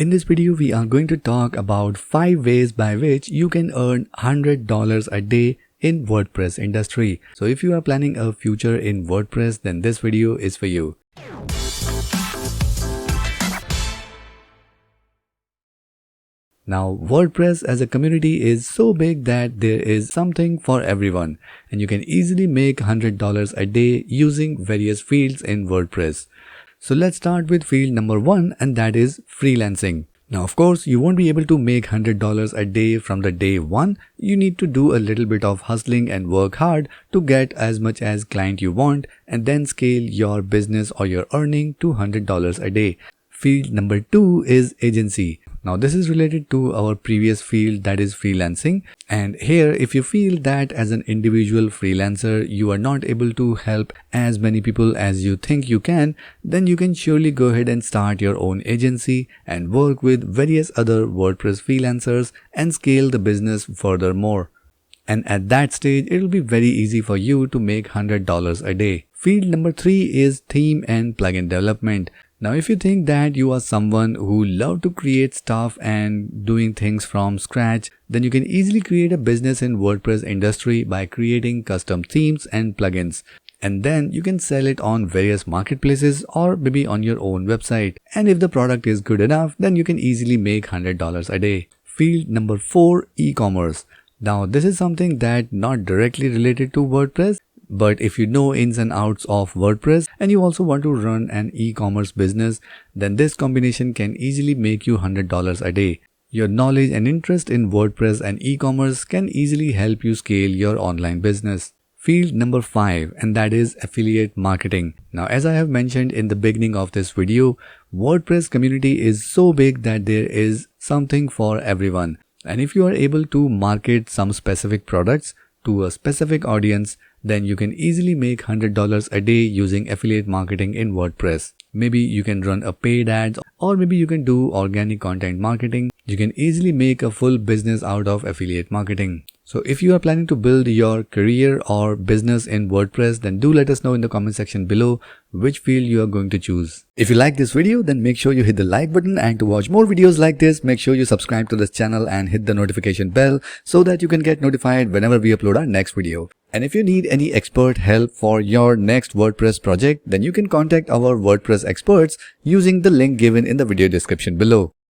In this video, we are going to talk about 5 ways by which you can earn $100 a day in WordPress industry. So if you are planning a future in WordPress, then this video is for you. Now, WordPress as a community is so big that there is something for everyone, and you can easily make $100 a day using various fields in WordPress. So let's start with field number 1, and that is freelancing. Now, of course, you won't be able to make $100 a day from the day 1. You need to do a little bit of hustling and work hard to get as much as client you want, and then scale your business or your earning to $100 a day. Field number 2 is agency. Now this is related to our previous field, that is freelancing, and here if you feel that as an individual freelancer you are not able to help as many people as you think you can, then you can surely go ahead and start your own agency and work with various other WordPress freelancers and scale the business furthermore. And at that stage it will be very easy for you to make $100 a day. Field number 3 is theme and plugin development. Now if you think that you are someone who love to create stuff and doing things from scratch, then you can easily create a business in WordPress industry by creating custom themes and plugins. And then you can sell it on various marketplaces or maybe on your own website. And if the product is good enough, then you can easily make $100 a day. Field number 4, e-commerce. Now this is something that not directly related to WordPress, but if you know ins and outs of WordPress and you also want to run an e-commerce business, then this combination can easily make you $100 a day. Your knowledge and interest in WordPress and e-commerce can easily help you scale your online business. Field number 5, and that is affiliate marketing. Now as I have mentioned in the beginning of this video, WordPress community is so big that there is something for everyone. And if you are able to market some specific products to a specific audience, then you can easily make $100 a day using affiliate marketing in WordPress. Maybe you can run a paid ads, or maybe you can do organic content marketing. You can easily make a full business out of affiliate marketing. So if you are planning to build your career or business in WordPress, then do let us know in the comment section below which field you are going to choose. If you like this video, then make sure you hit the like button, and to watch more videos like this, make sure you subscribe to this channel and hit the notification bell so that you can get notified whenever we upload our next video. And if you need any expert help for your next WordPress project, then you can contact our WordPress experts using the link given in the video description below.